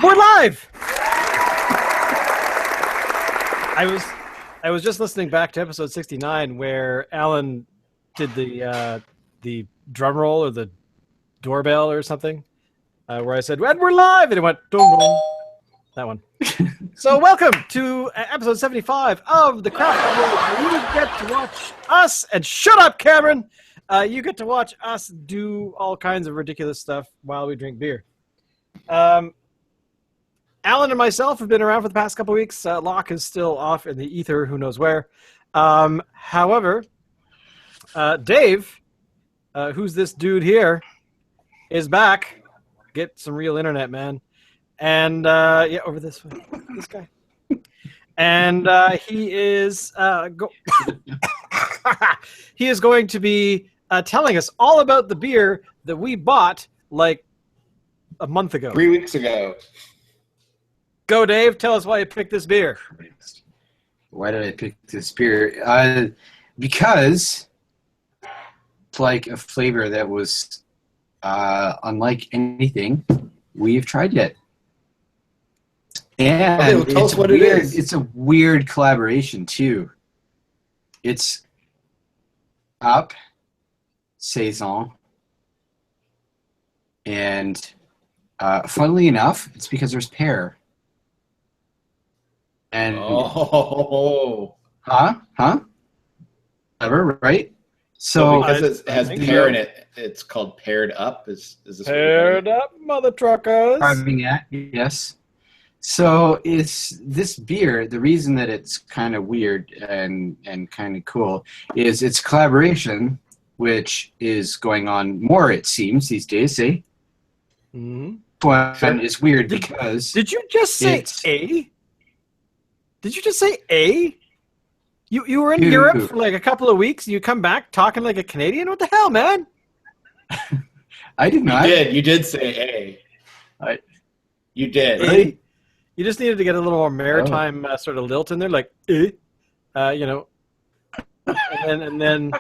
We're live. I was just listening back to episode 69 where Alan did the drum roll or the doorbell or something, where I said, "And we're live," and it went dong dong. That one. So welcome to episode 75 of the Crafty, where you get to watch us, and shut up, Cameron. You get to watch us do all kinds of ridiculous stuff while we drink beer. Alan and myself have been around for the past couple of weeks. Locke is still off in the ether, who knows where. However, Dave, who's this dude here, is back. Get some real internet, man. And yeah, over this way, this guy. And he is he is going to be telling us all about the beer that we bought like a month ago. 3 weeks ago. Go, Dave. Tell us why you picked this beer. Why did I pick this beer? Because it's like a flavor that was unlike anything we've tried yet. And okay, well, tell us what it is. It's a weird collaboration, too. It's Up Saison. And funnily enough, it's because there's pear. And Clever, right? So because it has pear in it, it's called Peared Up. Is this Peared Up, mother truckers? Carving at, yes. So it's this beer. The reason that it's kind of weird and kind of cool is its collaboration, which is going on more, it seems, these days. Eh? Mm-hmm. One is weird because did you just say A? Did you just say A? You were in Europe for like a couple of weeks and you come back talking like a Canadian? What the hell, man? I did not. You did say A. You did. A? You just needed to get a little more maritime sort of lilt in there, like you know. And then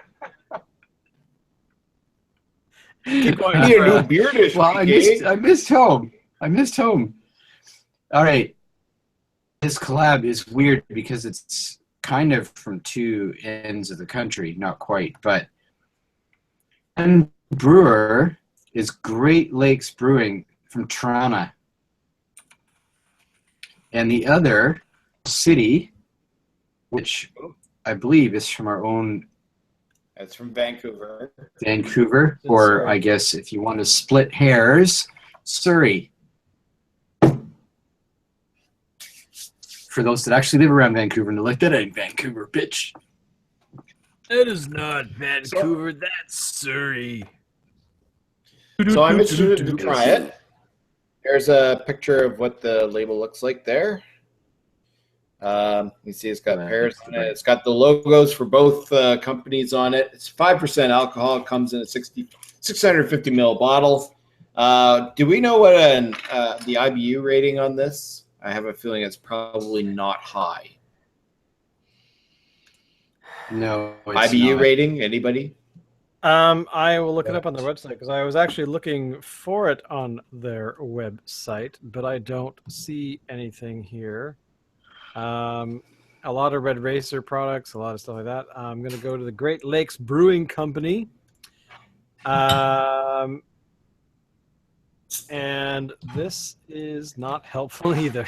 keep going. You need a new beer dish. Well, I missed home. All right. This collab is weird because it's kind of from two ends of the country, not quite, but one brewer is Great Lakes Brewing from Toronto, and the other city, which I believe is from our own. That's from Vancouver, or I guess if you want to split hairs, Surrey. For those that actually live around Vancouver and they're like, that ain't Vancouver, bitch. It is not Vancouver, that's Surrey. So I'm interested to try it. There's a picture of what the label looks like there. You see it's got pears on it. It's got the logos for both companies on it. It's 5% alcohol. It comes in a 650 ml bottle. Do we know what the IBU rating on this? I have a feeling it's probably not high. No. IBU not. rating, anybody? I will look it up on their website because I was actually looking for it on their website, but I don't see anything here. A lot of Red Racer products, a lot of stuff like that. I'm going to go to the Great Lakes Brewing Company. And this is not helpful either.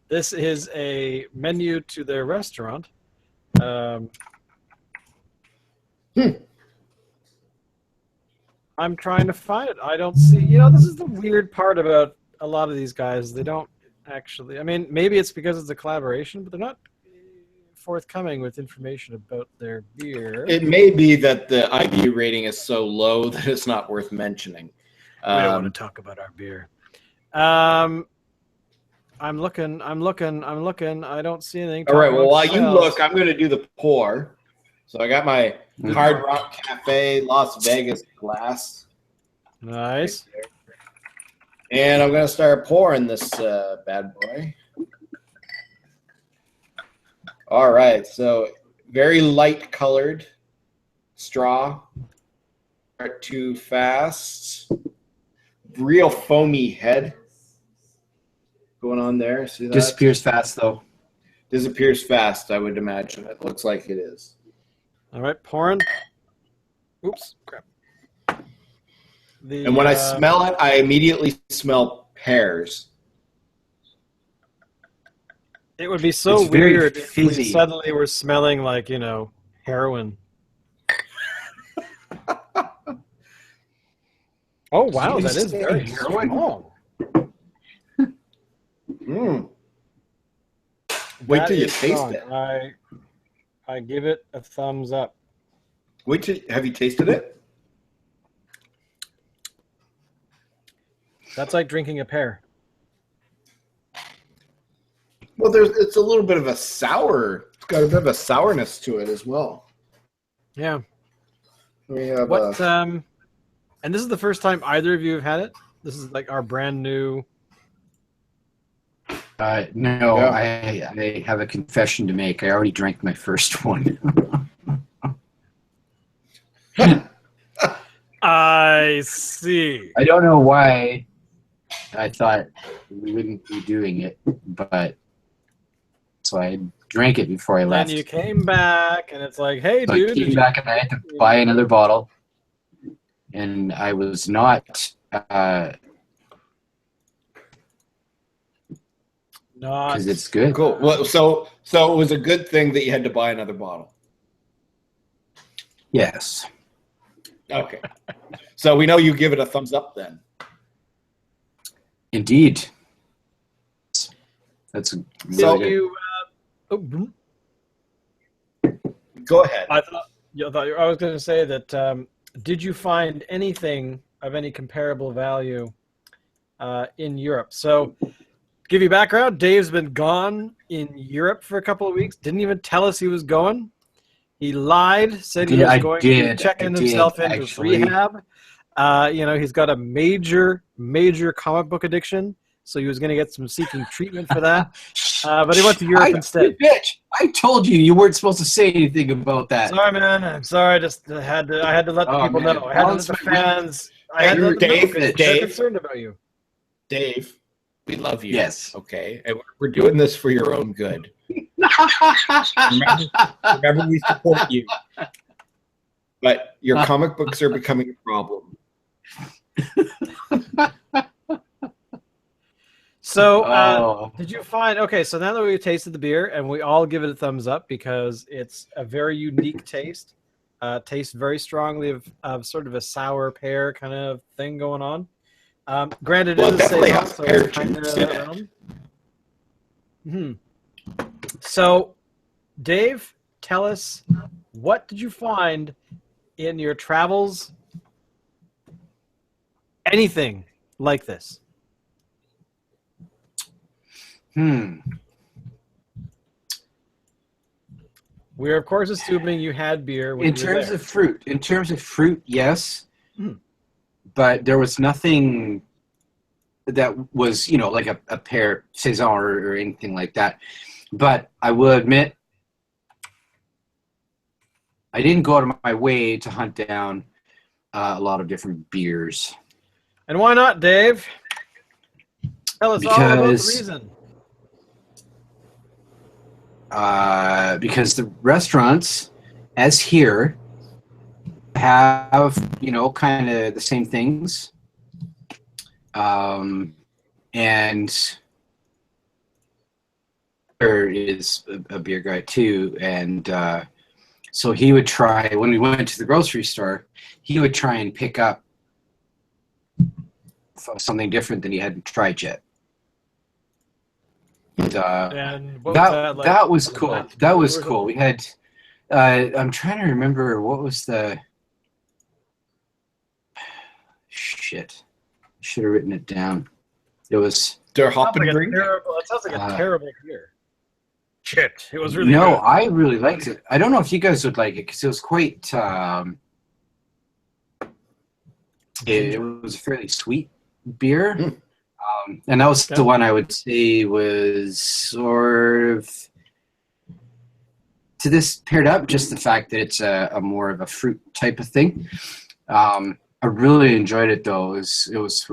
This is a menu to their restaurant. I'm trying to find it. I don't see. This is the weird part about a lot of these guys. They don't actually. I mean, maybe it's because it's a collaboration, but they're not forthcoming with information about their beer. It may be that the IBU rating is so low that it's not worth mentioning. We don't want to talk about our beer. I'm looking. I don't see anything. All right. Well, while you look, I'm going to do the pour. So I got my Hard Rock Cafe Las Vegas glass. Nice. Right, and I'm going to start pouring this bad boy. All right. So very light colored. straw. Not too fast. Real foamy head going on there. See that? Disappears fast though. Disappears fast, I would imagine. It looks like it is. All right, pouring. Oops, crap. And when I smell it, I immediately smell pears. It would be so It's very weird if we fizzy. suddenly were smelling like, you know, heroin. Oh, wow, that is very strong. Mm. Wait That till you is taste strong. it. I give it a thumbs up. Wait till have you tasted it? That's like drinking a pear. Well, it's a little bit of a sour. It's got a bit of a sourness to it as well. Yeah. We have What? And this is the first time either of you have had it. This is like our brand new. No, Yeah. I have a confession to make. I already drank my first one. I see. I don't know why I thought we wouldn't be doing it, but so I drank it before I left. Then you came back, and it's like, hey, So dude. I did came you- back and I had to buy another bottle, and I was not. Not Because it's good. cool. Well, so it was a good thing that you had to buy another bottle. Yes. Okay. So we know you give it a thumbs up then. Indeed. That's a really So good. you. Go ahead. I was going to say that. Did you find anything of any comparable value in Europe? So, to give you background, Dave's been gone in Europe for a couple of weeks. Didn't even tell us he was going. He lied, said he Yeah, was I going did. to check I in did, himself into actually. rehab. You know, he's got a major comic book addiction, so he was going to get some seeking treatment for that. But he went to Europe instead. You bitch! I told you weren't supposed to say anything about that. Sorry, man. I'm sorry. I just had to let the Oh, people man. know. I had to let Balance the my fans. I had to let them know Dave, 'cause they're Dave. concerned about you. Dave, we love you. Yes. Okay. And we're doing this for your own good. Remember we support you. But your comic books are becoming a problem. So, did you find? Okay, so now that we've tasted the beer and we all give it a thumbs up because it's a very unique taste. Tastes very strongly of sort of a sour pear kind of thing going on. Granted, Well, it is a definitely saison, has so pear it's kind of juice in it. around. So, Dave, tell us, what did you find in your travels? Anything like this? We're of course assuming you had beer when In you were terms there. of fruit, yes. But there was nothing that was, like a pear saison or anything like that. But I will admit, I didn't go out of my way to hunt down a lot of different beers. And why not, Dave? Tell us all about the Because- reason. Because the restaurants, as here, have, kind of the same things. And there is a beer guy too. And so he would try, when we went to the grocery store, he would try and pick up something different than he hadn't tried yet. And, And what was that like? that was cool. That was Brewers? cool. We had. I'm trying to remember what was the. Shit, should have written it down. It was. Der Sounds like a Hoppendrink? terrible, it sounds like a terrible beer. Shit, it was really no, good. I really liked it. I don't know if you guys would like it because it was quite. It was a fairly sweet beer. And that was the one I would say was sort of to this paired up, just the fact that it's a more of a fruit type of thing. I really enjoyed it though. It was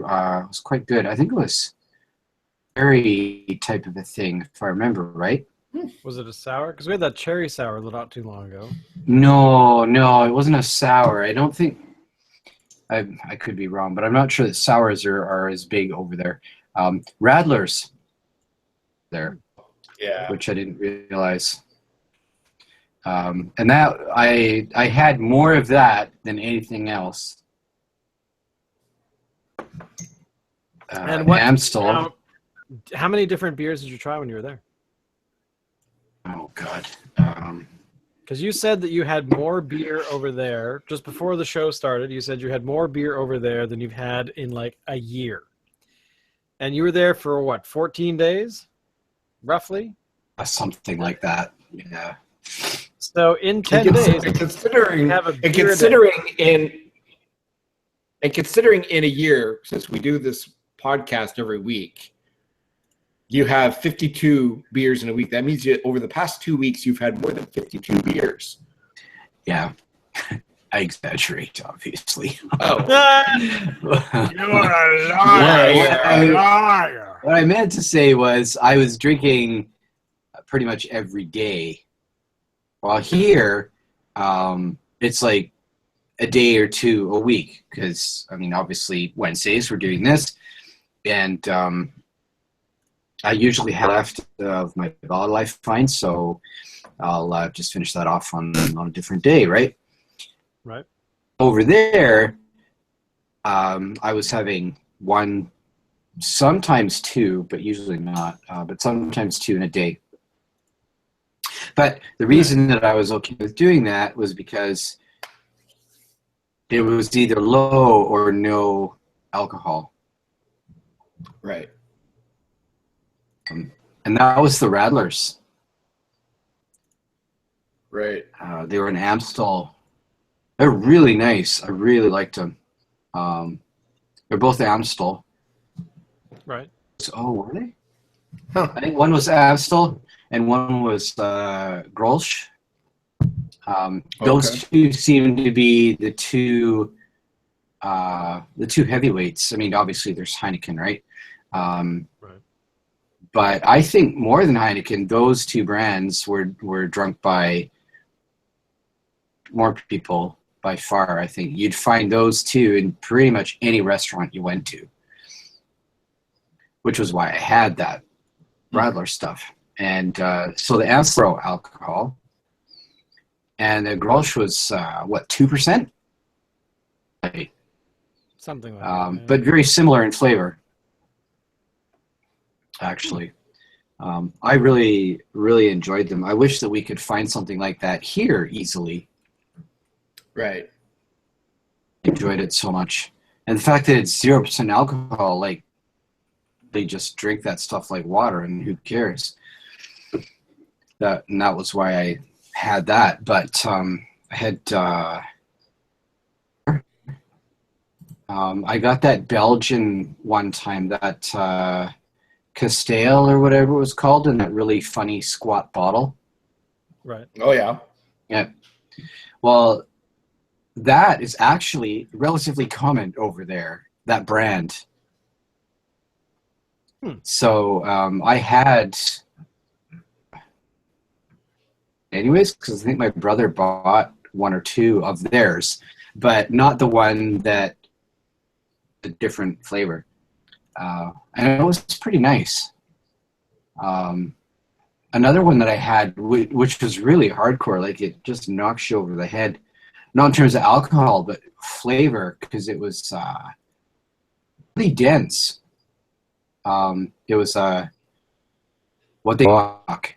quite good. I think it was cherry type of a thing, if I remember right. Was it a sour? Because we had that cherry sour not too long ago. No, it wasn't a sour. I don't think. I could be wrong, but I'm not sure that sours are as big over there. Radlers there, Yeah. which I didn't realize. And that I had more of that than anything else. And what? Amstel. How many different beers did you try when you were there? Oh God. Because you said that you had more beer over there just before the show started. You said you had more beer over there than you've had in like a year. And you were there for what, 14 days? Roughly? Something like that. Yeah. So in 10 days, considering have a beer considering in a year, since we do this podcast every week, you have 52 beers in a week. That means over the past 2 weeks, you've had more than 52 beers. Yeah. I exaggerate, obviously. Oh. You're a liar. What I meant to say was I was drinking pretty much every day. While here, it's like a day or two a week. Because, I mean, obviously Wednesdays we're doing this. And I usually have left of my Ballad Life fine, so I'll just finish that off on a different day, right? Right. Over there, I was having one, sometimes two, but usually not, but sometimes two in a day. But the reason that I was okay with doing that was because it was either low or no alcohol. Right. And that was the Radlers. Right. They were in Amstel. They're really nice. I really liked them. They're both Amstel. Right. Oh, were they? Huh. I think one was Amstel and one was Grolsch. Those two seem to be the two heavyweights. I mean, obviously there's Heineken, right? Right. But I think more than Heineken, those two brands were drunk by more people by far. I think you'd find those two in pretty much any restaurant you went to, which was why I had that Radler stuff. And so the Amstel alcohol and the Grolsch was 2%? Right. Something like that. Yeah. But very similar in flavor. Actually, I really, really enjoyed them. I wish that we could find something like that here easily. Right. Enjoyed it so much, and the fact that it's 0% alcohol, like they just drink that stuff like water, and who cares? That was why I had that. But I had I got that Belgian one time, that. Castile or whatever it was called, in that really funny squat bottle. Right. Oh, yeah. Yeah. Well, that is actually relatively common over there, that brand. So I had, anyways, because I think my brother bought one or two of theirs, but not the one that, the different flavor. And it was pretty nice. Another one that I had, which was really hardcore, like it just knocks you over the head, not in terms of alcohol, but flavor, because it was really dense. It was what they walk.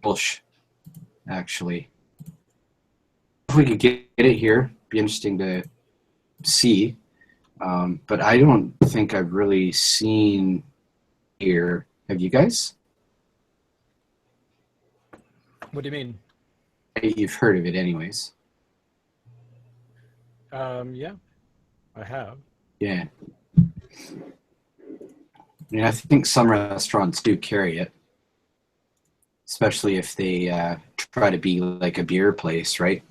Bullsh, actually. If we could get it here, be interesting to see. But I don't think I've really seen here. Have you guys? What do you mean? You've heard of it anyways. Yeah, I have. Yeah. I mean, I think some restaurants do carry it. especially if they try to be like a beer place, right?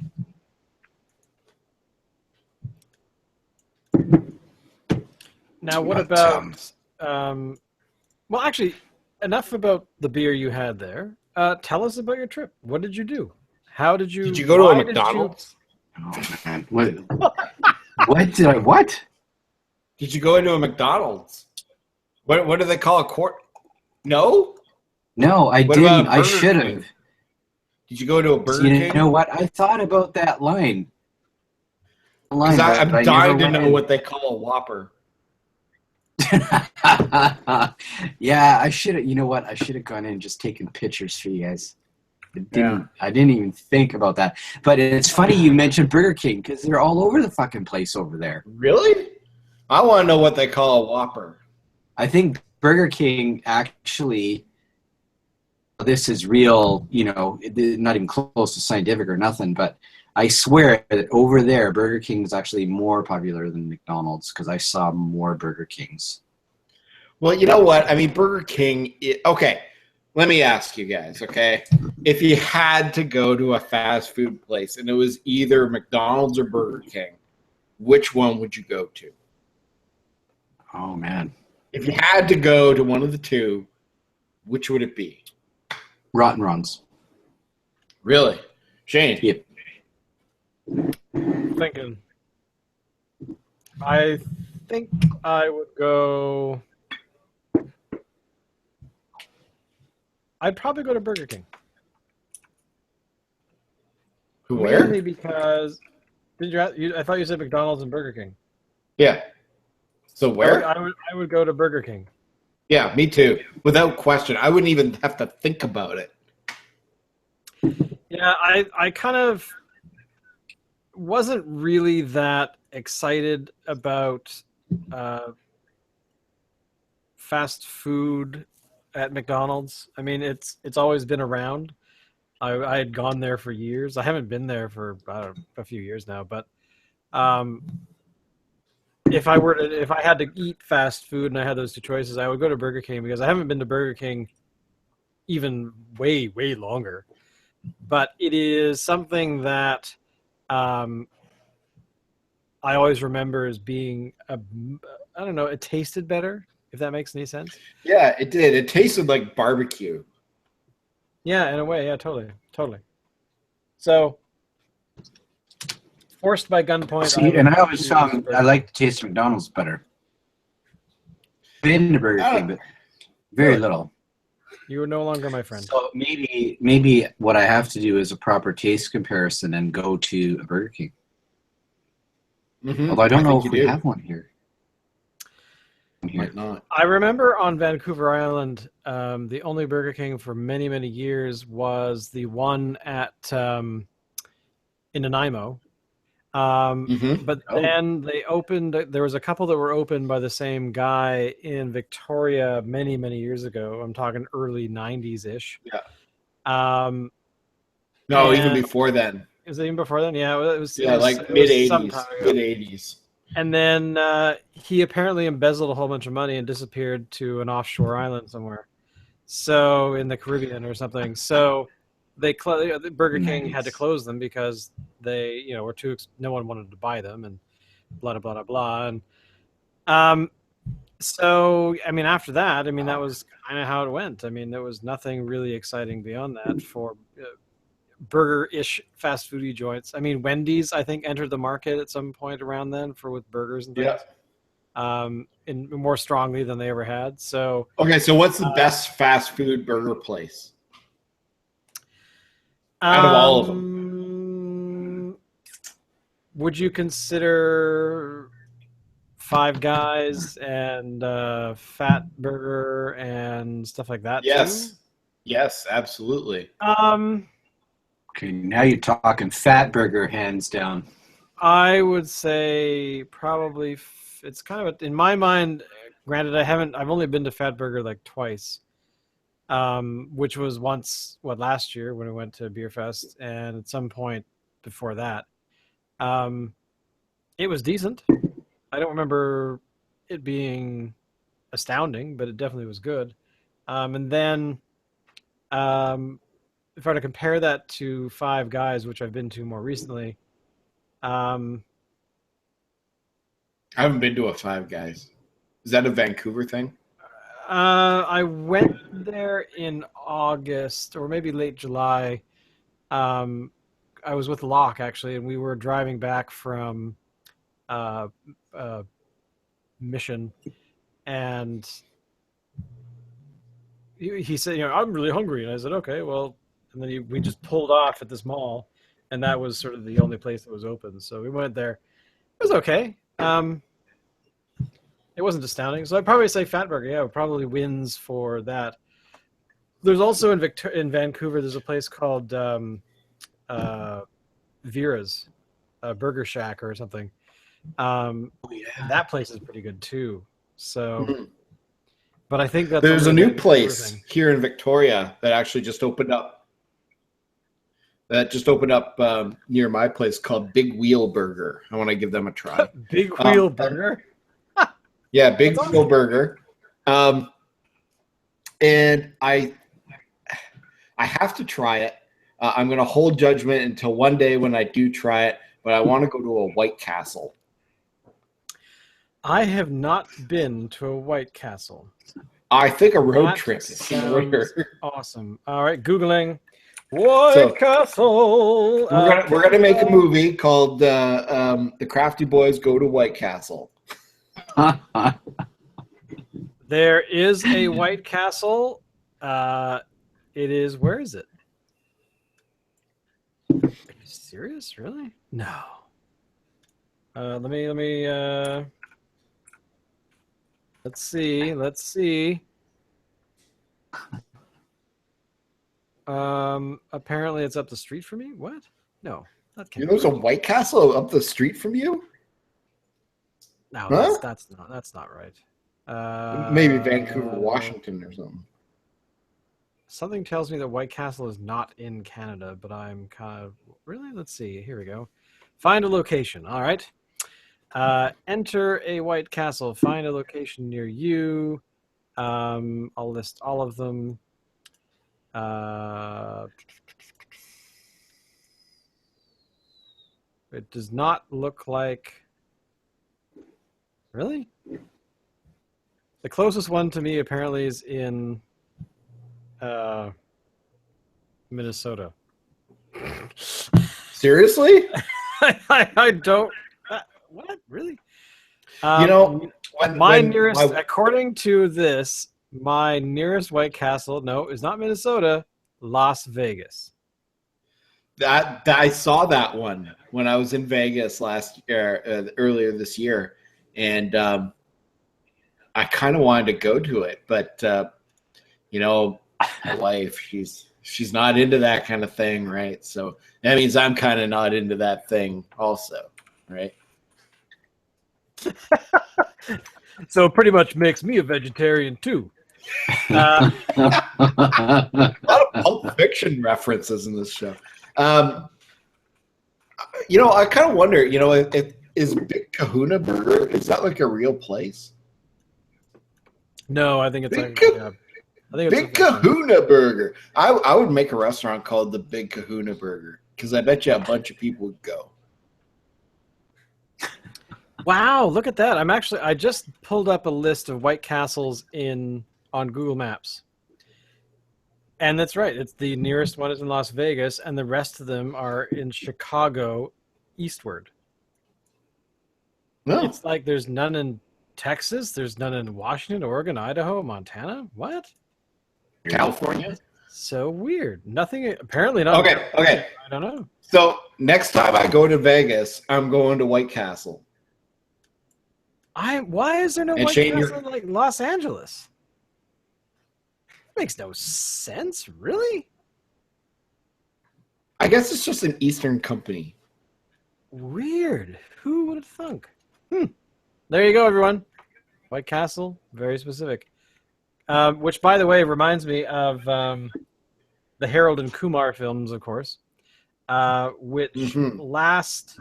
Now, what But, about? Well, actually, enough about the beer you had there. Tell us about your trip. What did you do? How did you? Did you go to a Why did you? McDonald's? oh man, what did I what? Did you go into a McDonald's? What do they call a quart? No. No, I What didn't. about I Burger should King? have. Did you go to a Burger You King? know what? I thought about that line. Because But I'm I never dying to went know in. what they call a Whopper. Yeah, I should have. You know what? I should have gone in and just taken pictures for you guys. I Yeah. didn't even think about that. But it's funny you mentioned Burger King because they're all over the fucking place over there. Really? I want to know what they call a Whopper. I think Burger King actually. This is real. You know, not even close to scientific or nothing. But I swear that over there, Burger King is actually more popular than McDonald's because I saw more Burger Kings. Well, you know what? I mean, Burger King. Okay, let me ask you guys. Okay, if you had to go to a fast food place and it was either McDonald's or Burger King, which one would you go to? Oh man, If you had to go to one of the two, which would it be? Rotten Runs. Really, Shane? Yep. Thinking. I think I would go. I'd probably go to Burger King. Who? Where? Mainly because I thought you said McDonald's and Burger King. Yeah. So where? I would go to Burger King. Yeah, me too. Without question, I wouldn't even have to think about it. Yeah, I kind of wasn't really that excited about fast food at McDonald's. I mean, it's always been around. I had gone there for years. I haven't been there for a few years now, but if I had to eat fast food and I had those two choices, I would go to Burger King because I haven't been to Burger King even way longer. But it is something that I always remember as being I don't know, it tasted better, if that makes any sense. Yeah, it did. It tasted like barbecue. Yeah, in a way, yeah, totally. So, forced by gunpoint. See, and I always found I like the taste of McDonald's better. Been to Burger King, but very little. You are no longer my friend. So maybe what I have to do is a proper taste comparison and go to a Burger King. Mm-hmm. Although I don't know think if we you do. have one here. Might not. I remember on Vancouver Island, the only Burger King for many years was the one at in Nanaimo. But then they opened. There was a couple that were opened by the same guy in Victoria many years ago. I'm talking early '90s ish. Yeah. No, even before then. Is it even before then? Yeah, it was. Yeah, like mid '80s. And then he apparently embezzled a whole bunch of money and disappeared to an offshore island somewhere, so in the Caribbean or something. So Burger King had to close them because they, were too. No one wanted to buy them, and blah blah blah blah. And so I mean, after that, I mean, that was kind of how it went. I mean, there was nothing really exciting beyond that for burger-ish fast foodie joints. I mean, Wendy's, I think, entered the market at some point around then with burgers and things. Yeah. In more strongly than they ever had. So okay, so what's the best fast food burger place out of all of them? Would you consider Five Guys and Fat Burger and stuff like that? Yes. Too? Yes, absolutely. Okay, now you're talking Fat Burger, hands down. I would say probably it's kind of in my mind. Granted, I've only been to Fat Burger like twice, which was once last year when we went to Beer Fest, and at some point before that. It was decent. I don't remember it being astounding, but it definitely was good. And then if I were to compare that to Five Guys, which I've been to more recently, I haven't been to a Five Guys. Is that a Vancouver thing? I went there in August or maybe late July. I was with Locke actually, and we were driving back from Mission, and he said, I'm really hungry, and I said, okay, well, and then we just pulled off at this mall, and that was sort of the only place that was open. So we went there. It was okay. It wasn't astounding. So I'd probably say Fatburger, yeah, probably wins for that. There's also in Vancouver, there's a place called Vera's Burger Shack or something. That place is pretty good too. So, but I think there's a new place here in Victoria that actually just opened up. Near my place called Big Wheel Burger. I want to give them a try. Big Wheel Burger. Yeah, Big Wheel Burger. And I have to try it. I'm going to hold judgment until one day when I do try it, but I want to go to a White Castle. I have not been to a White Castle. I think a road trip is awesome. All right, Googling White Castle. We're gonna make a movie called The Crafty Boys Go to White Castle. There is a White Castle. It is. Where is it? Are you serious? Really? No. Let me. Let's see. Apparently it's up the street from me. What? No, that can't. There's a White Castle up the street from you? No, that's not right. Maybe Vancouver, Washington, or something. Something tells me that White Castle is not in Canada, but I'm kind of really. Let's see. Here we go. Find a location. All right. Enter a White Castle. Find a location near you. I'll list all of them. It does not look like. Really? The closest one to me apparently is in Minnesota. Seriously? I don't. What? Really? According to this, my nearest White Castle, is not Minnesota, Las Vegas. That I saw that one when I was in Vegas earlier this year, and I kind of wanted to go to it, but my wife, she's not into that kind of thing, right? So that means I'm kind of not into that thing also, right? So it pretty much makes me a vegetarian too. A lot of Pulp Fiction references in this show. I kind of wonder, is Big Kahuna Burger, is that like a real place? No, I think it's Big Kahuna Burger. I would make a restaurant called the Big Kahuna Burger because I bet you a bunch of people would go. Wow, look at that. I just pulled up a list of White Castles on Google Maps. And that's right. It's the nearest one is in Las Vegas, and the rest of them are in Chicago eastward. No. It's like there's none in Texas, there's none in Washington, Oregon, Idaho, Montana. What? California? So weird. Nothing, apparently not. Okay. I don't know. So next time I go to Vegas, I'm going to White Castle. Why is there no White Castle in like Los Angeles? That makes no sense, really. I guess it's just an Eastern company. Weird. Who would have thunk? There you go, everyone. White Castle, very specific. Which, by the way, reminds me of the Harold and Kumar films, of course, which last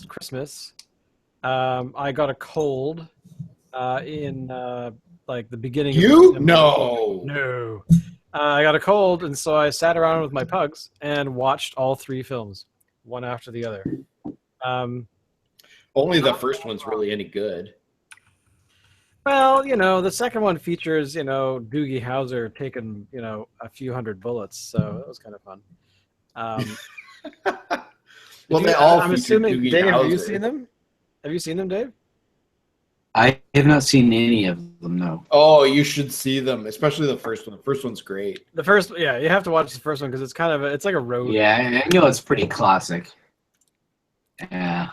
Christmas, I got a cold in like the beginning. You? of No. I got a cold, and so I sat around with my pugs and watched all 3 films, one after the other. Only the first one's really any good. Well, the second one features, Doogie Howser taking, a few hundred bullets, so that was kind of fun. Well, they all I'm feature assuming, Doogie Dave, have you Howser. seen them? Have you seen them, Dave? I have not seen any of them, no. Oh, you should see them, especially the first one. The first one's great. The first, yeah, you have to watch the first one because it's kind of it's like a road. Yeah, I know it's pretty classic. Yeah.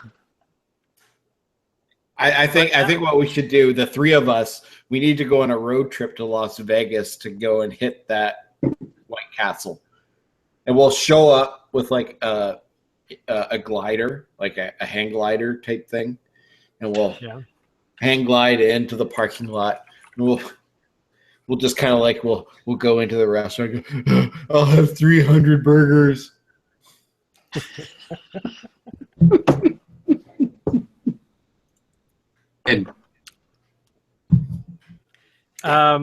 I think what we should do, the 3 of us, we need to go on a road trip to Las Vegas to go and hit that White Castle, and we'll show up with like a glider, like a hang glider type thing, and we'll hang glide into the parking lot, and we'll just kind of like we'll go into the restaurant. And go, I'll have 300 burgers. And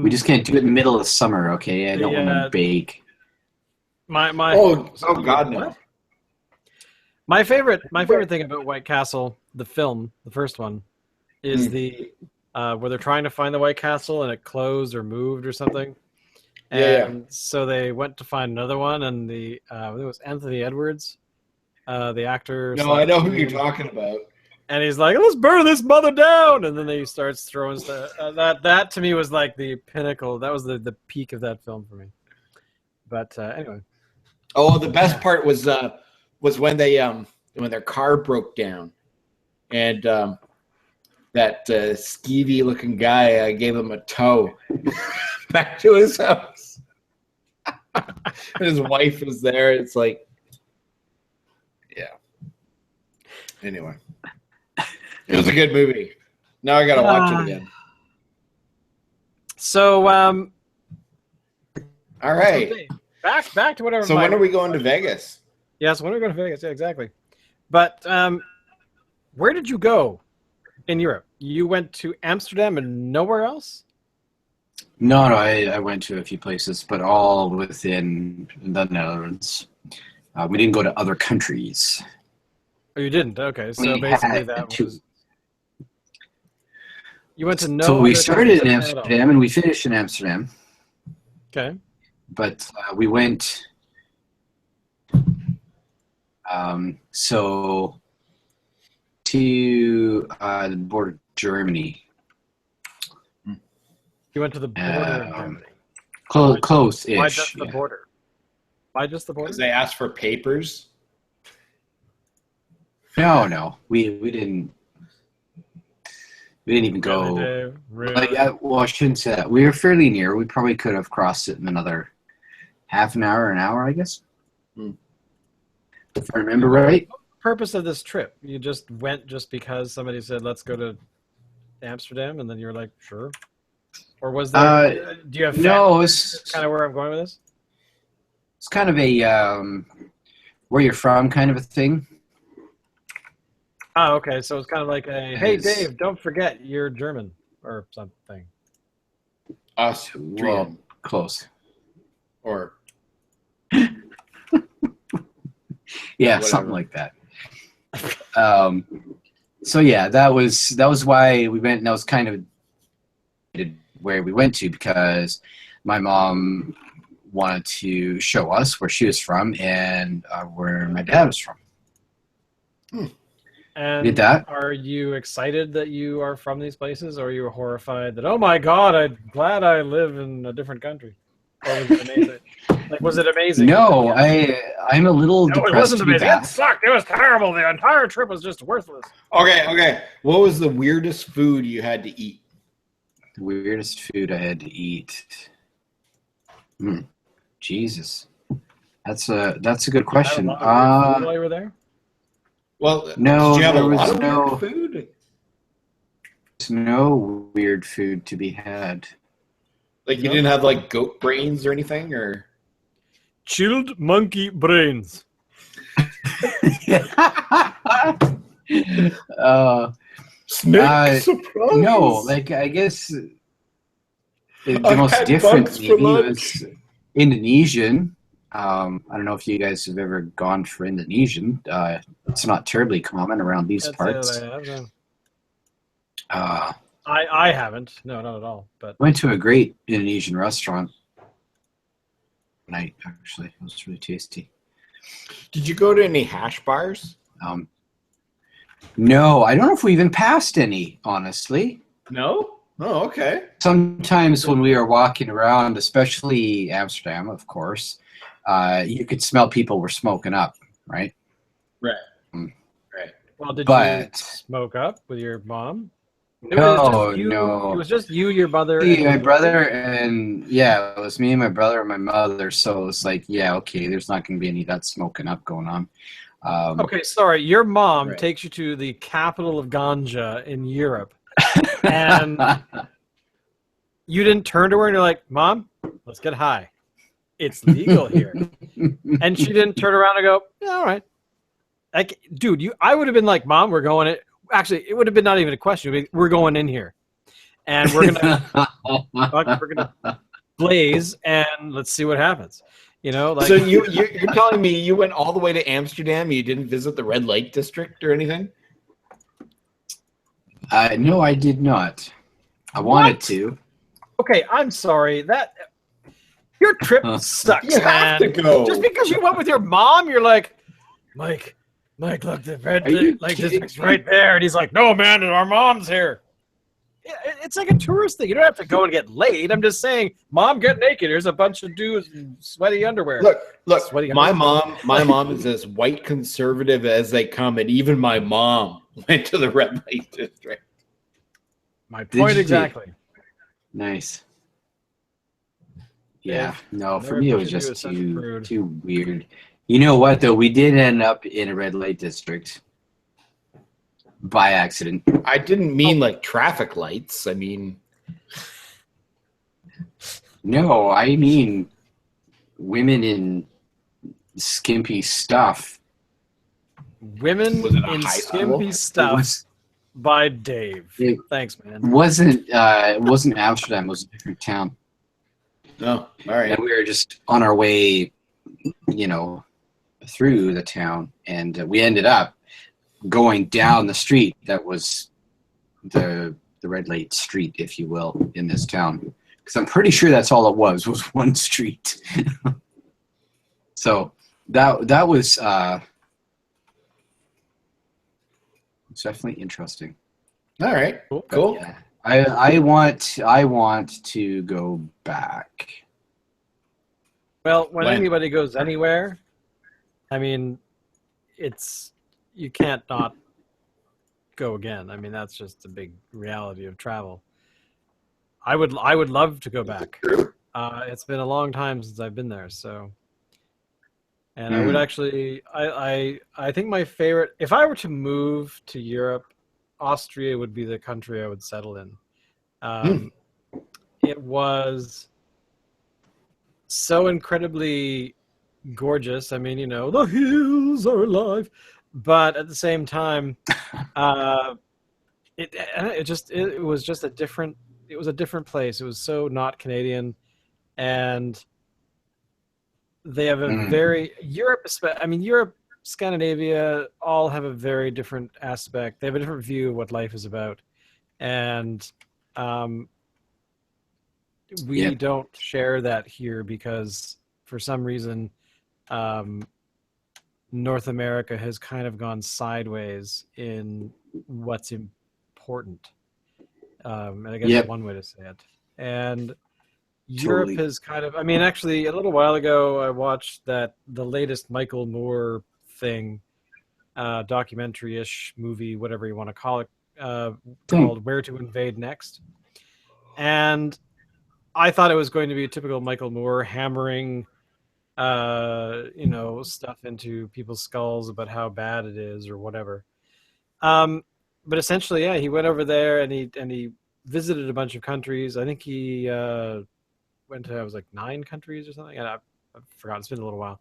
we just can't do it in the middle of summer, okay? I don't want to bake. My oh God, no. My favorite thing about White Castle, the film, the first one, is the where they're trying to find the White Castle and it closed or moved or something. And so they went to find another one, and it was Anthony Edwards, the actor. No, I know who you're talking about. And he's like, "Let's burn this mother down!" And then he starts throwing stuff. That to me was like the pinnacle. That was the peak of that film for me. But anyway. Oh, the best part was when they when their car broke down, and that skeevy looking guy gave him a tow back to his house. And his wife was there. It's like, yeah. Anyway. It was a good movie. Now I gotta watch it again. So, all right. Back to whatever. So when are we going to Vegas? Yes, when are we going to Vegas? Yeah, exactly. But where did you go in Europe? You went to Amsterdam and nowhere else? No, I went to a few places, but all within the Netherlands. We didn't go to other countries. Oh, you didn't? Okay, so basically that was... You went to no... So we started in Amsterdam and we finished in Amsterdam. Okay. But we went... so to the border of Germany. You went to the border of Germany. Close-ish. Why just the border? Why just the border? Because they asked for papers. No, we didn't. We didn't even go. Really? Well, I shouldn't say that. We were fairly near. We probably could have crossed it in another half an hour, I guess. If I remember right. What was the purpose of this trip? You just went just because somebody said, "Let's go to Amsterdam," and then you're like, "Sure." Or was there? Do you have? No, it's kind of where I'm going with this. It's kind of a where you're from kind of a thing. Oh, okay. So it's kind of like a, "Hey, Dave, don't forget you're German," or something. Austrian. Close. Or. Yeah, whatever. Something like that. So yeah, that was why we went, and that was kind of where we went to, because my mom wanted to show us where she was from and where my dad was from. And did that. Are you excited that you are from these places, or are you horrified that, oh my God, I'm glad I live in a different country? Or was it amazing? Was it amazing? No, I'm a little depressed. It wasn't amazing. It sucked. It was terrible. The entire trip was just worthless. Okay. What was the weirdest food you had to eat? The weirdest food I had to eat. Jesus, that's a good question. While you were there? Well, no, there was no food. There's no weird food to be had. Like you didn't have like goat brains or anything, or chilled monkey brains. Snake surprise. No, like I guess the most different maybe was Indonesian. I don't know if you guys have ever gone for Indonesian. It's not terribly common around these Can't say parts. that I have. No. Uh, I haven't. No, not at all. But went to a great Indonesian restaurant night, actually. It was really tasty. Did you go to any hash bars? No, I don't know if we even passed any, honestly. No? Oh, okay. Sometimes when we were walking around, especially Amsterdam, of course, you could smell people were smoking up, right? Right. Mm. Right. well, did you But smoke up with your mom? no, It no. was just you, your mother, See, and my your brother and yeah, it was me and my brother and my mother. So it's like, yeah, okay, there's not going to be any of that smoking up going on. Okay, sorry. Your mom Right. takes you to the capital of ganja in Europe, and you didn't turn to her and you're like, "Mom, let's get high. It's legal here." And she didn't turn around and go, "Yeah, all right." Like, dude, I would have been like, "Mom, we're going in." Actually, it would have been not even a question. It'd be, we're going in here, and we're gonna blaze, and let's see what happens. You know, like So you're telling me you went all the way to Amsterdam and you didn't visit the red light district or anything? No, I did not. I wanted to. Okay, I'm sorry that your trip sucks, You have man. to go. Just because you went with your mom, you're like, Mike, look, the red Are you light kidding district's right there, and he's like, no, man, our mom's here. It's like a tourist thing. You don't have to go and get laid. I'm just saying, Mom, get naked. Here's a bunch of dudes in sweaty underwear. Look, Sweaty my underwear. mom is as white conservative as they come, and even my mom went to the red light district. My point you? exactly. Nice. Yeah, Dave, no, for never me it was pictured you just as such a prude. too weird. You know what though? We did end up in a red light district by accident. I didn't mean like traffic lights. I mean, No, I mean women in skimpy stuff. Women Was it a in high skimpy school? stuff by Dave. It Thanks, man. it wasn't Amsterdam, it was a different town. no, all right. And we were just on our way, through the town, and we ended up going down the street that was the red light street, if you will, in this town. Because I'm pretty sure that's all it was one street. So that was it's definitely interesting. All right, Cool. cool. Yeah, I want to go back. Well, when When? anybody goes anywhere, I mean, you can't not go again. I mean, that's just the big reality of travel. I would love to go back. It's been a long time since I've been there, so. And I would actually, I think my favorite, if I were to move to Europe, Austria would be the country I would settle in. It was so incredibly gorgeous. I mean, the hills are alive, but at the same time, it was just a different. It was a different place. It was so not Canadian, and they have a very Europe. I mean, Europe, Scandinavia, all have a very different aspect. They have a different view of what life is about, and we don't share that here because for some reason North America has kind of gone sideways in what's important, and I guess that's one way to say it. And Europe has kind of, I mean, actually a little while ago I watched the latest Michael Moore thing, documentary-ish movie, whatever you want to call it, called Where to Invade Next. And I thought it was going to be a typical Michael Moore hammering, stuff into people's skulls about how bad it is or whatever. But essentially, yeah, he went over there and he visited a bunch of countries. I think he went to 9 countries or something. And I've forgotten. It's been a little while.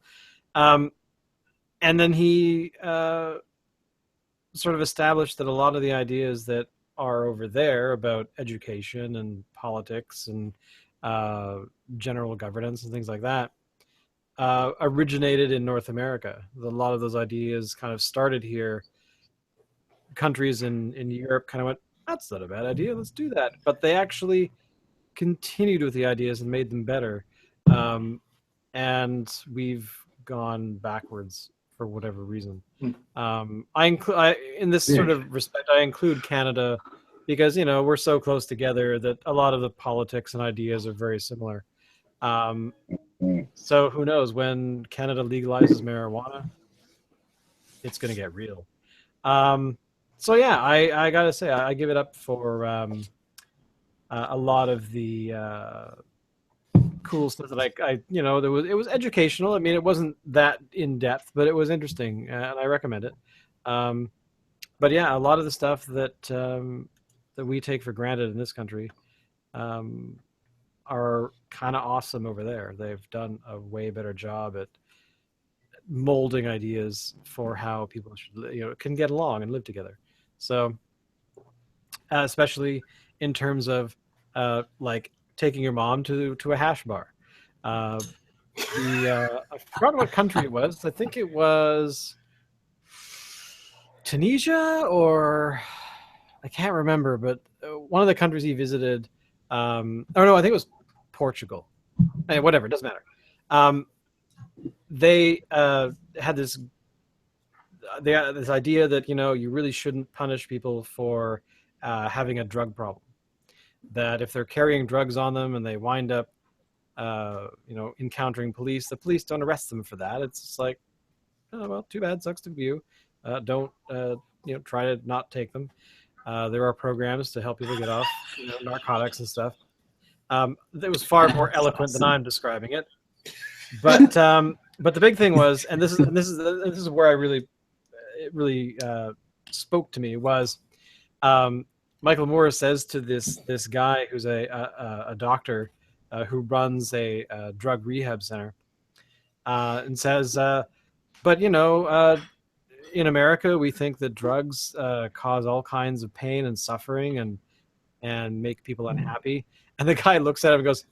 And then he sort of established that a lot of the ideas that are over there about education and politics and general governance and things like that, originated in North America. A lot of those ideas kind of started here. Countries in Europe kind of went, that's not a bad idea, let's do that. But they actually continued with the ideas and made them better. And we've gone backwards for whatever reason. In this sort of respect, I include Canada because, we're so close together that a lot of the politics and ideas are very similar. So who knows, when Canada legalizes marijuana, it's going to get real. So yeah, I gotta say, I give it up for a lot of the cool stuff that it was educational. I mean, it wasn't that in depth, but it was interesting, and I recommend it. But yeah, a lot of the stuff that that we take for granted in this country are kind of awesome over there. They've done a way better job at molding ideas for how people should, can get along and live together. So, especially in terms of like taking your mom to a hash bar. I forgot what country it was. I think it was Tunisia, or I can't remember, but one of the countries he visited. No, I think it was Portugal. Whatever, it doesn't matter. They had this idea that you really shouldn't punish people for having a drug problem. That if they're carrying drugs on them and they wind up encountering police, the police don't arrest them for that. It's just like, oh well, too bad, sucks to be you. Don't try to not take them. There are programs to help people get off narcotics and stuff. It was far more eloquent than I'm describing it. But the big thing was, and this is where it really spoke to me, was Michael Moore says to this guy who's a doctor who runs a drug rehab center, and says, but in America we think that drugs cause all kinds of pain and suffering and make people unhappy. And the guy looks at him and goes,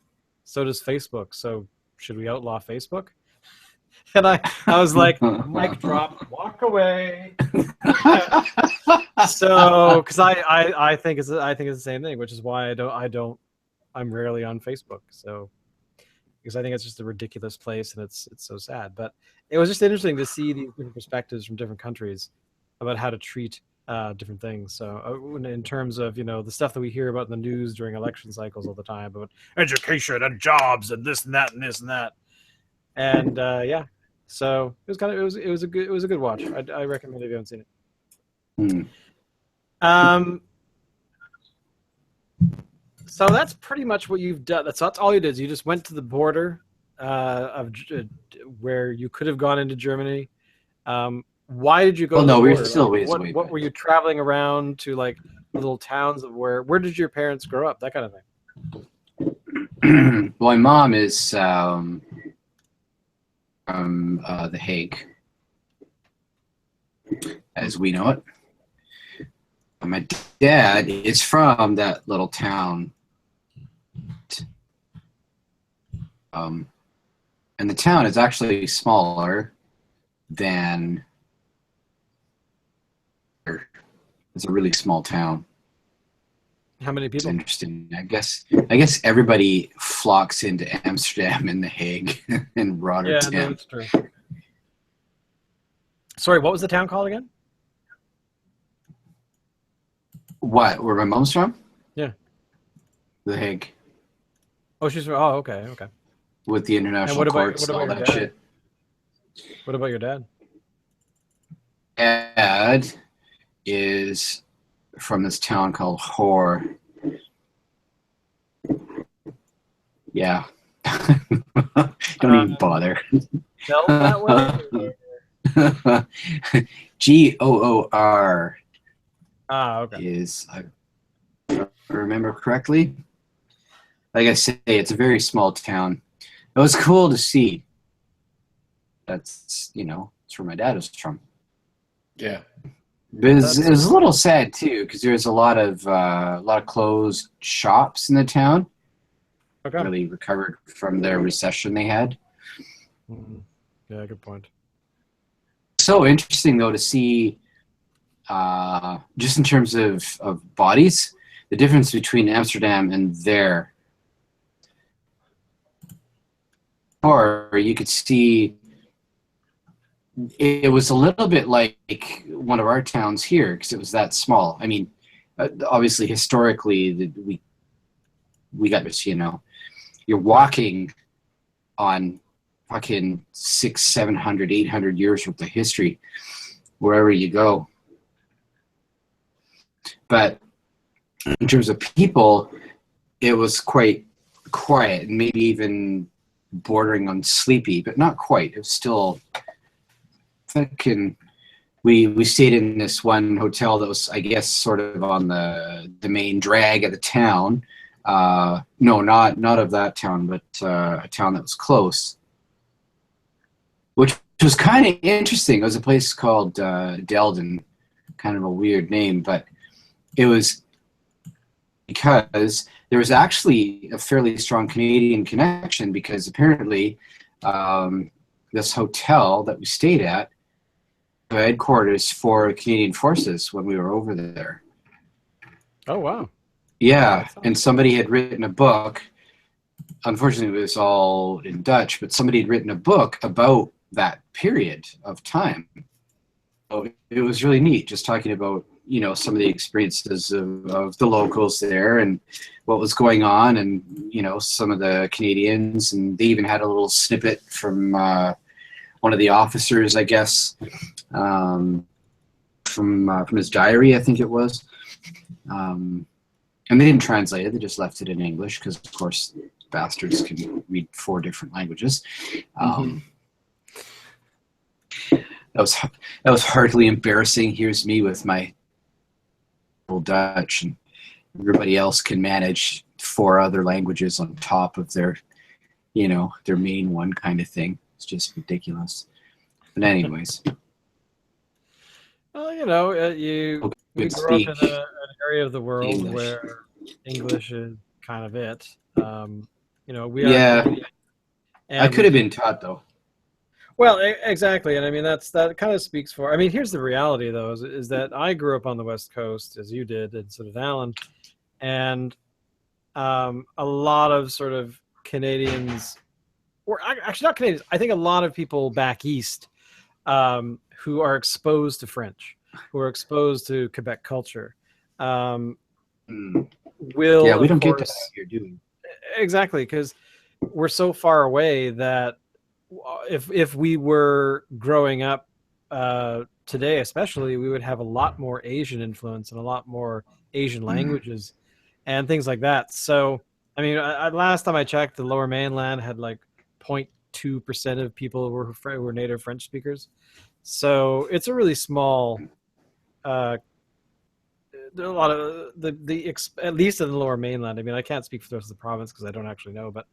so does Facebook. So should we outlaw Facebook? And I was like, mic drop, walk away. So, because I think it's the same thing, which is why I'm rarely on Facebook. So, because I think it's just a ridiculous place and it's so sad. But it was just interesting to see these different perspectives from different countries about how to treat different things. So, in terms of the stuff that we hear about in the news during election cycles all the time about education and jobs and this and that and this and that. And yeah, so it was a good watch. I recommend if you haven't seen it. So that's pretty much what you've done. That's all you did. You just went to the border of where you could have gone into Germany. Why did you go? Well, no, we're still ways away. What were you traveling around to, like little towns of where did your parents grow up? That kind of thing. Well, my mom is from The Hague, as we know it. And my dad is from that little town. And the town is actually smaller than. It's a really small town. How many people? It's interesting. I guess everybody flocks into Amsterdam and The Hague and Rotterdam. Yeah, no, that's true. Sorry, what was the town called again? What? Where my mom's from? Yeah. The Hague. Oh, she's from. Oh, okay. With the international courts and all that shit. What about your dad? Dad is from this town called Hoor. Yeah. Don't even bother. Spell that way? Goor. Okay. Is, if I remember correctly. Like I say, it's a very small town. It was cool to see. That's it's where my dad was from. Yeah. But it was a little sad too, because there's a lot of closed shops in the town. Okay. really recovered from their recession they had. Mm-hmm. Yeah, good point. So interesting though to see, just in terms of bodies, the difference between Amsterdam and there. Or you could see it was a little bit like one of our towns here because it was that small. I mean, obviously historically we got this, you're walking on fucking 600, 700, 800 years worth of history wherever you go. But in terms of people, it was quite quiet and maybe even bordering on sleepy, but not quite. It was still fucking. We stayed in this one hotel that was, I guess, sort of on the main drag of the town. No, not of that town, but a town that was close, which was kind of interesting. It was a place called Delden, kind of a weird name, but it was because there was actually a fairly strong Canadian connection because apparently this hotel that we stayed at, the headquarters for Canadian forces when we were over there. Oh, wow. Yeah, and somebody had written a book. Unfortunately, it was all in Dutch, but somebody had written a book about that period of time. So it was really neat, just talking about, some of the experiences of the locals there and what was going on, and some of the Canadians, and they even had a little snippet from one of the officers, I guess, from his diary, I think it was. And they didn't translate it; they just left it in English because, of course, bastards can read 4 different languages. That was hardly embarrassing. Here's me with my old Dutch, and everybody else can manage 4 other languages on top of their main one kind of thing. It's just ridiculous. But anyways. Well, we grew up in an area of the world English. where English is kind of it. We are. Yeah, I could have been taught though. Well, exactly, and I mean that kind of speaks for. I mean, here's the reality, though, is that I grew up on the West Coast, as you did, and sort of Alan, and a lot of sort of Canadians, or actually not Canadians. I think a lot of people back east who are exposed to French, who are exposed to Quebec culture, will. Yeah, we don't get that here, do we? Exactly, because we're so far away that. If we were growing up today, especially, we would have a lot more Asian influence and a lot more Asian languages and things like that. So, I mean, last time I checked, the Lower Mainland had like 0.2% of people were native French speakers. So it's a really small. There are a lot of at least in the Lower Mainland. I mean, I can't speak for the rest of the province because I don't actually know, but.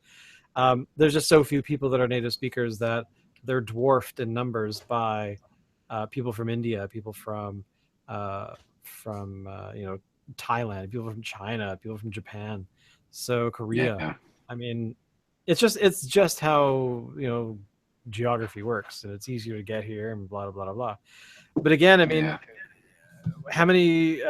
There's just so few people that are native speakers that they're dwarfed in numbers by people from India, people from Thailand, people from China, people from Japan, so Korea. Yeah. I mean, it's just how geography works, and it's easier to get here and blah blah blah blah. But again, I mean, how many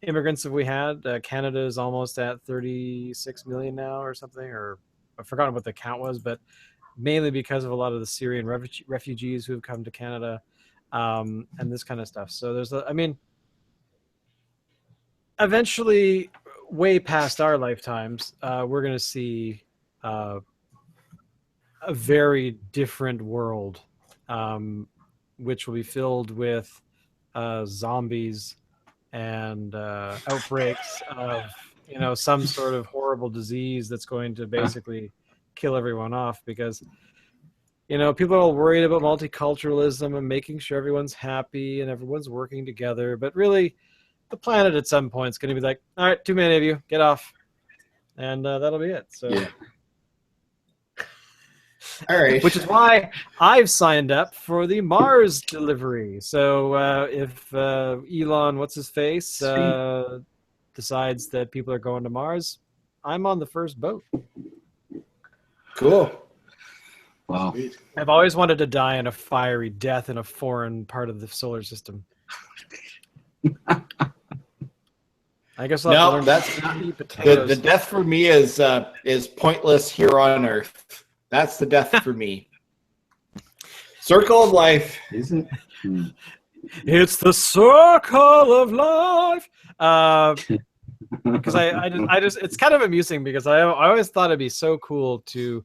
immigrants have we had? Canada is almost at 36 million now, or something, or I've forgotten what the count was, but mainly because of a lot of the Syrian refugees who have come to Canada, and this kind of stuff. So eventually, way past our lifetimes, we're going to see a very different world, which will be filled with zombies and outbreaks of some sort of horrible disease that's going to basically kill everyone off, because people are all worried about multiculturalism and making sure everyone's happy and everyone's working together, but really the planet at some point is going to be like, all right, too many of you, get off, and that'll be it. So yeah. All right. Which is why I've signed up for the Mars delivery. So if Elon, what's his face, decides that people are going to Mars, I'm on the first boat. Cool. Wow. Sweet. I've always wanted to die in a fiery death in a foreign part of the solar system. I guess I'll have to No, learn that's to eat potatoes. the death for me is pointless here on Earth. That's the death for me. Circle of life. Isn't It's the circle of life. Because I just it's kind of amusing because I always thought it'd be so cool to,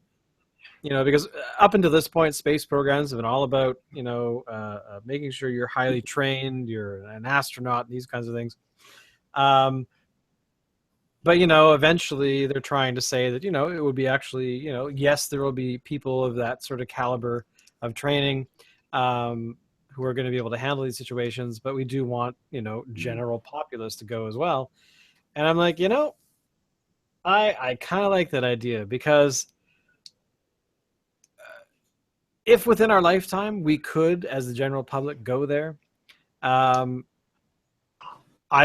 because up until this point, space programs have been all about, making sure you're highly trained, you're an astronaut, these kinds of things. But, eventually they're trying to say that, it would be actually, yes, there will be people of that sort of caliber of training who are going to be able to handle these situations. But we do want, general populace to go as well. And I'm like, I kind of like that idea because if within our lifetime we could, as the general public, go there, I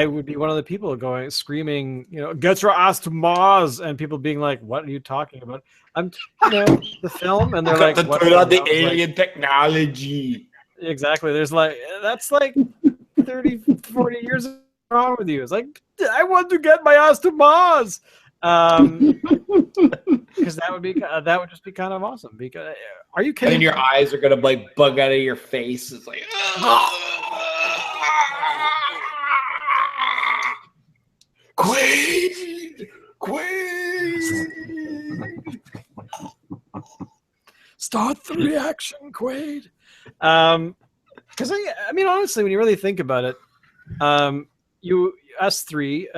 would be one of the people screaming, get your ass to Mars, and people being like, what are you talking about? I'm, the film, and they're like, to what? turn on the I was alien technology. Exactly. There's that's like 30, 40 years wrong with you. It's like, I want to get my ass to Mars. Because that would just be kind of awesome. Because are you kidding? And then your eyes are gonna like bug out of your face. It's like Quaid. Start the reaction, Quaid. Because I mean, honestly, when you really think about it, us three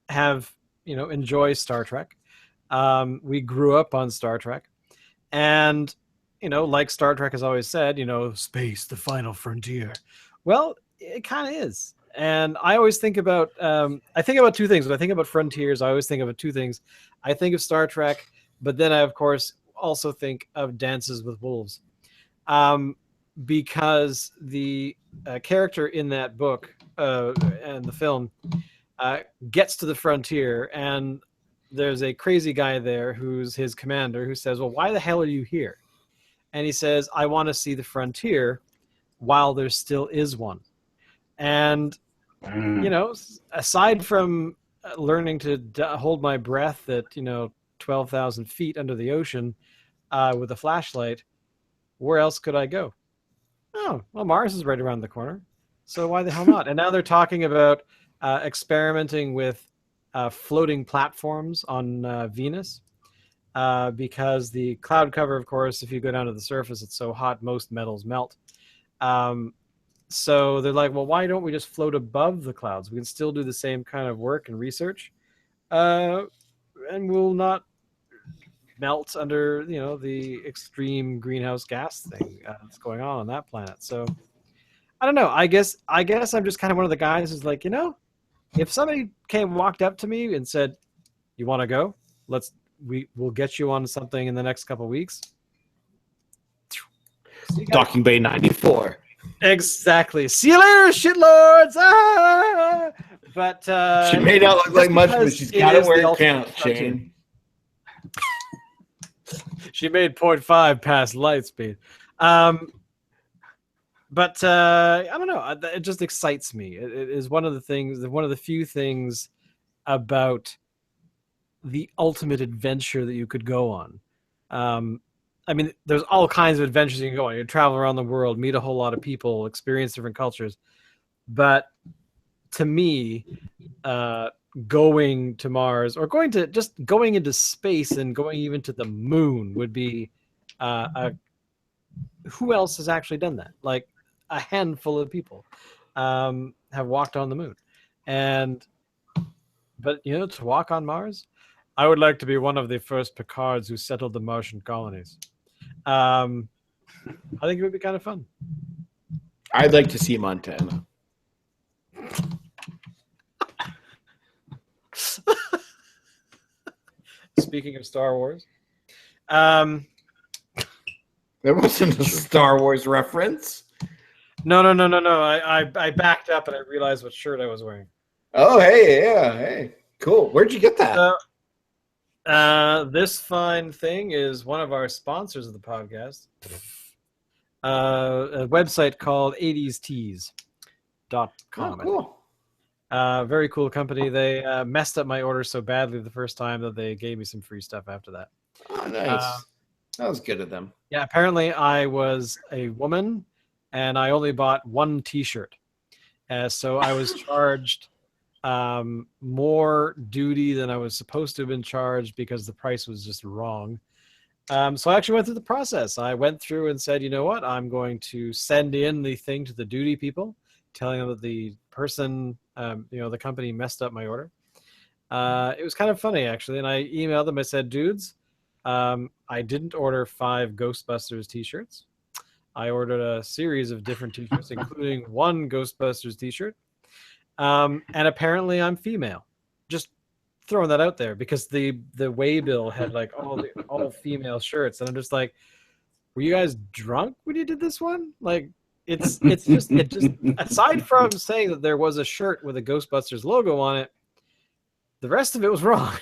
have enjoy Star Trek. We grew up on Star Trek, and like Star Trek has always said, space, the final frontier. Well, it kind of is. And I always think about I think about two things. When I think about frontiers, I always think about two things. I think of Star Trek, but then I of course also think of Dances with Wolves, because the character in that book and the film gets to the frontier, and there's a crazy guy there who's his commander who says, well, why the hell are you here? And he says, I want to see the frontier while there still is one. And aside from learning to hold my breath at 12,000 feet under the ocean with a flashlight, where else could I go? Oh, well, Mars is right around the corner, so why the hell not? And now they're talking about experimenting with floating platforms on Venus, because the cloud cover, of course, if you go down to the surface, it's so hot, most metals melt. So they're like, well, why don't we just float above the clouds? We can still do the same kind of work and research, and we'll not melt under the extreme greenhouse gas thing that's going on that planet. So I don't know. I guess I'm just kind of one of the guys who's like, if somebody walked up to me and said, you want to go? We'll get you on something in the next couple of weeks. Docking Bay 94. Exactly. See you later, shitlords. Ah! But She may not look like much, but she's got to wear pants, Shane. She made 0.5 past light speed. But I don't know. It just excites me. It is one of the few things about the ultimate adventure that you could go on. I mean, there's all kinds of adventures you can go on. You travel around the world, meet a whole lot of people, experience different cultures. But to me, going to Mars or going into space and going even to the moon would be who else has actually done that? Like a handful of people have walked on the moon. But to walk on Mars, I would like to be one of the first Picards who settled the Martian colonies. I think it would be kind of fun. I'd like to see Montana. Speaking of Star Wars, there wasn't a Star Wars reference. No. I backed up and I realized what shirt I was wearing. Oh, hey, yeah, hey, cool. Where'd you get that? This fine thing is one of our sponsors of the podcast. A website called 80stees.com. Oh, cool. Very cool company. They messed up my order so badly the first time that they gave me some free stuff after that. Oh, nice. That was good of them. Yeah, apparently I was a woman and I only bought one t-shirt. So I was charged more duty than I was supposed to have been charged because the price was just wrong. So I actually went through the process. I went through and said, you know what, I'm going to send in the thing to the duty people, telling them that the person, the company messed up my order. It was kind of funny, actually. And I emailed them. I said, dudes, I didn't order 5 Ghostbusters t-shirts. I ordered a series of different t-shirts, including one Ghostbusters t-shirt. And apparently I'm female. Just throwing that out there because the waybill had like all female shirts, and I'm just like, were you guys drunk when you did this one? Like, it just aside from saying that there was a shirt with a Ghostbusters logo on it, the rest of it was wrong.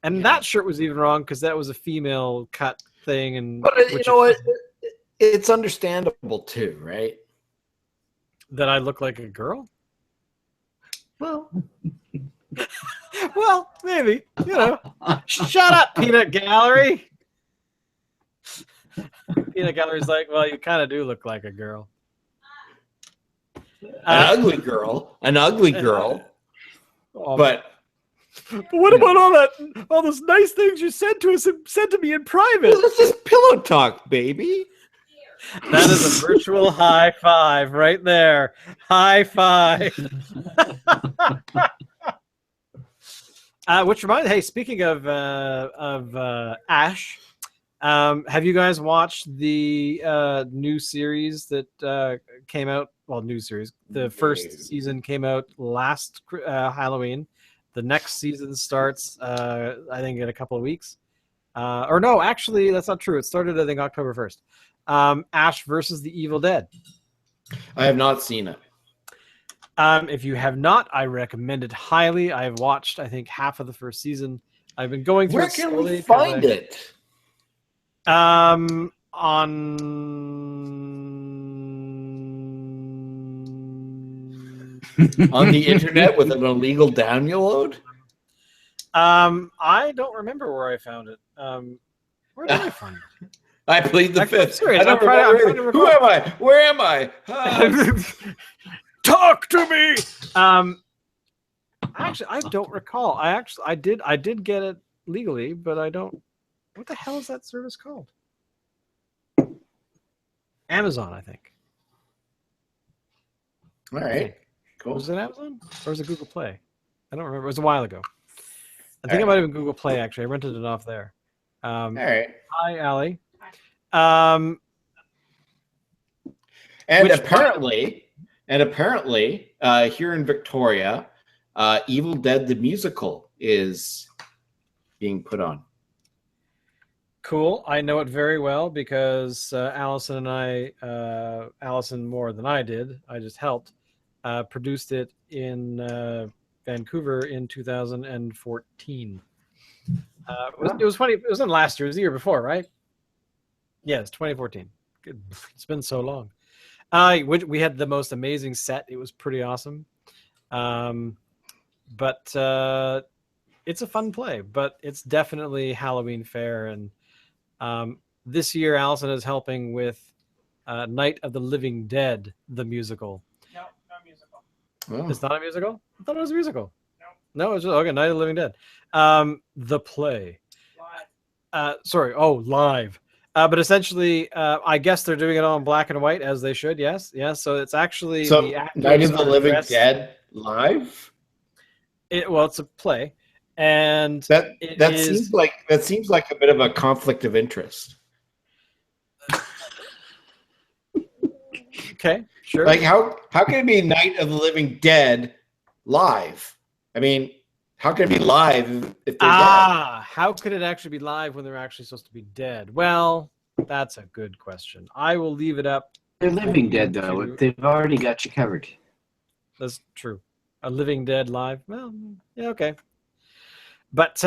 And that shirt was even wrong because that was a female cut thing. And but you know what? It's understandable too, right? That I look like a girl? Well, well, maybe. Shut up, Peanut Gallery. Peanut Gallery's like, well, you kind of do look like a girl. An ugly girl. But what about all those nice things you sent to us and sent to me in private? Well, this is pillow talk, baby. That is a virtual high five right there. High five. Which reminds, hey, speaking of Ash, have you guys watched the new series that came out? Well, new series. The first season came out last Halloween. The next season starts, I think, in a couple of weeks. Or no, actually, that's not true. It started, I think, October 1st. Ash versus the Evil Dead. I have not seen it. If you have not, I recommend it highly. I've watched, I think, half of the first season. I've been going through. Where can we find it? On the internet with an illegal download. I don't remember where I found it. Where did I find it? I plead the fifth. Serious, I'm trying to Who am I? Where am I? Talk to me. Actually, I don't recall. I did get it legally, but I don't. What the hell is that service called? Amazon, I think. All right. Cool. Was it Amazon or was it Google Play? I don't remember. It was a while ago. I think it might have been Google Play. Actually, I rented it off there. All right. Hi, Allie. And apparently, here in Victoria, Evil Dead the musical is being put on. Cool. I know it very well because Allison and I, Allison more than I did, I just helped, produced it in Vancouver in 2014. It was funny. It was in last year. It was the year before, right? Yes, 2014. It's been so long. We had the most amazing set. It was pretty awesome. But it's a fun play. But it's definitely Halloween fare. And this year, Allison is helping with Night of the Living Dead, the musical. No, not a musical. Oh. It's not a musical? I thought it was a musical. No, it's just, okay, Night of the Living Dead. The play. Live. Live. But essentially, I guess they're doing it all in black and white, as they should, yes. Yeah, so it's actually... So, Night of the Living Dead live? It's a play. And seems like a bit of a conflict of interest. Okay, sure. Like, how can it be Night of the Living Dead live? I mean, how can it be live if they're dead? How could it actually be live when they're actually supposed to be dead? Well, that's a good question. I will leave it up. They're living dead, though. They've already got you covered. That's true. A Living Dead live? Well, yeah, okay. But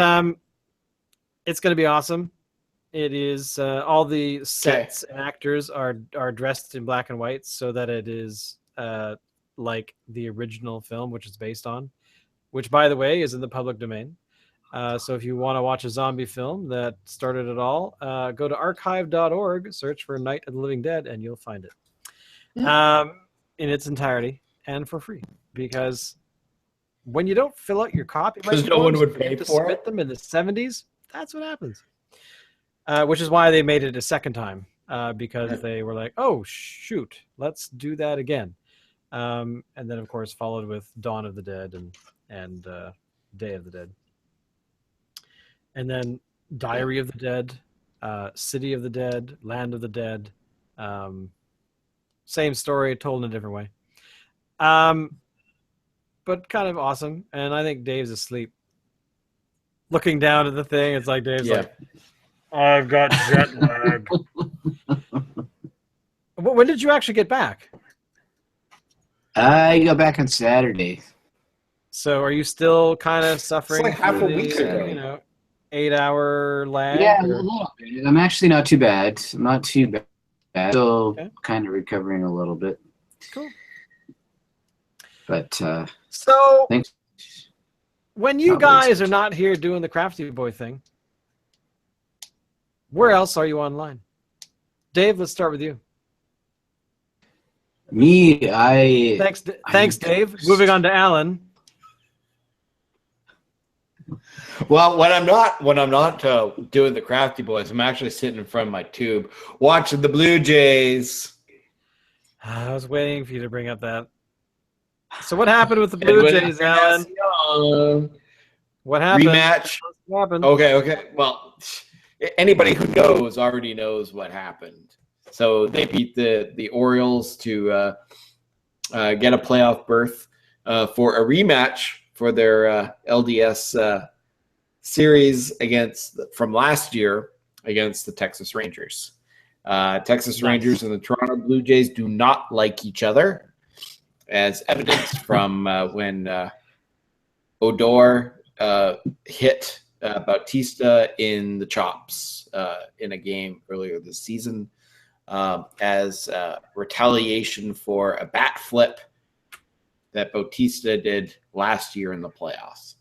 It's going to be awesome. It is all the sets and actors are dressed in black and white so that it is like the original film, which it's based on, which, by the way, is in the public domain. So if you want to watch a zombie film that started it all, go to archive.org, search for Night of the Living Dead, and you'll find it in its entirety and for free. Because when you don't fill out your copyright Because no one forms, would you pay have to for submit it. them in the 70s. That's what happens. Which is why they made it a second time, because they were like, oh, shoot, let's do that again. And then, of course, followed with Dawn of the Dead and Day of the Dead. And then Diary of the Dead, City of the Dead, Land of the Dead. Same story, told in a different way. But kind of awesome. And I think Dave's asleep. Looking down at the thing, it's like Dave's like, I've got jet lag. When did you actually get back? I got back on Saturday. So are you still kind of suffering like half through a week ago. 8-hour lag? Yeah, a or- little bit. I'm actually not too bad. I'm not too bad. Still Okay. kind of recovering a little bit. Cool. But So thanks. when you Not guys wasted. are not here doing the Crafty Boy thing, where else are you online? Dave, let's start with you. Me, Thanks, Dave. Moving on to Alan. Well, when I'm not doing the Crafty Boys, I'm actually sitting in front of my tube watching the Blue Jays. I was waiting for you to bring up that. So what happened with the Blue Jays, Alan? What happened? Rematch. What happened? Okay. Well, anybody who knows already knows what happened. So they beat the Orioles to get a playoff berth for a rematch for their LDS series from last year against the Texas Rangers. Texas Rangers and the Toronto Blue Jays do not like each other, as evidenced from when Odor hit Bautista in the chops in a game earlier this season as retaliation for a bat flip that Bautista did last year in the playoffs.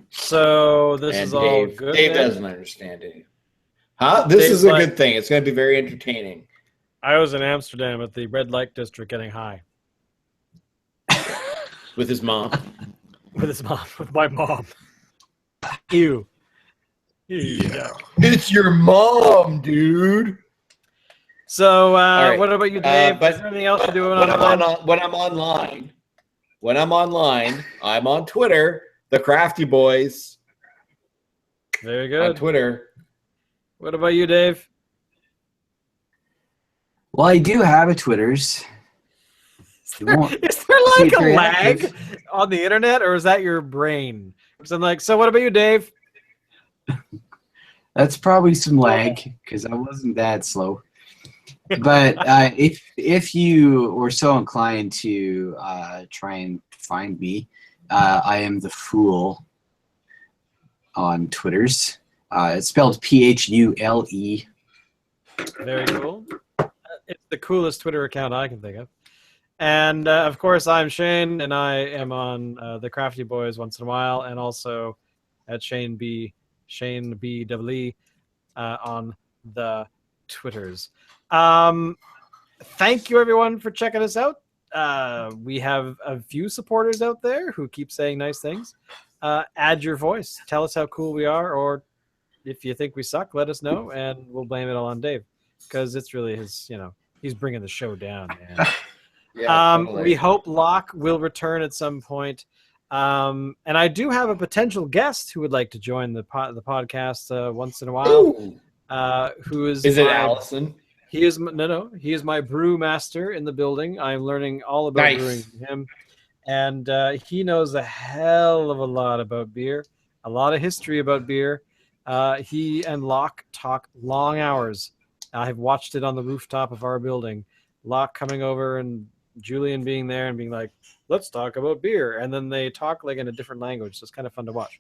So this And is all Dave, good. Dave then? doesn't understand it. Huh? This Dave's is a like- good thing. It's going to be very entertaining. I was in Amsterdam at the red light district getting high With his mom. with my mom. Ew. Yeah. It's your mom, dude. So right. what about you, Dave? but Is there anything else you're doing When online? I'm online, I'm on Twitter, the Crafty Boys Very on good. Twitter. What about you, Dave? Well, I do have a Twitter's. Is there See like if a you're lag active. on the internet, or is that your brain? So I'm like, so what about you, Dave? That's probably some lag because I wasn't that slow. But if you were so inclined to try and find me, I am the Fool on Twitters. It's spelled Phule. Very cool. It's the coolest Twitter account I can think of. And of course, I'm Shane, and I am on the Crafty Boys once in a while, and also at Shane B E on the Twitters. Thank you, everyone, for checking us out. We have a few supporters out there who keep saying nice things. Add your voice. Tell us how cool we are, or if you think we suck, let us know, and we'll blame it all on Dave, because it's really his, he's bringing the show down, man. Totally. We hope Locke will return at some point. And I do have a potential guest who would like to join the podcast once in a while. Ooh. Who is Is it my- Allison? He is no. He is my brew master in the building. I'm learning all about Nice. brewing from him, and he knows a hell of a lot about beer, a lot of history about beer. He and Locke talk long hours. I have watched it on the rooftop of our building. Locke coming over and Julian being there and being like, "Let's talk about beer," and then they talk like in a different language. So it's kind of fun to watch.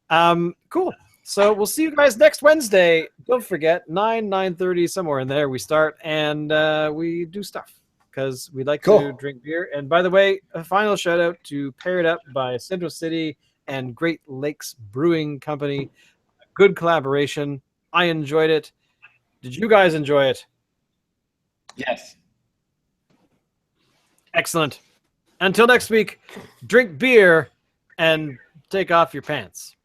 Cool. So we'll see you guys next Wednesday. Don't forget, 9:30, somewhere in there, we start, and we do stuff because we like to Cool. drink beer. And by the way, a final shout out to Paired Up by Central City and Great Lakes Brewing Company. Good collaboration. I enjoyed it. Did you guys enjoy it? Yes. Excellent. Until next week, drink beer and take off your pants.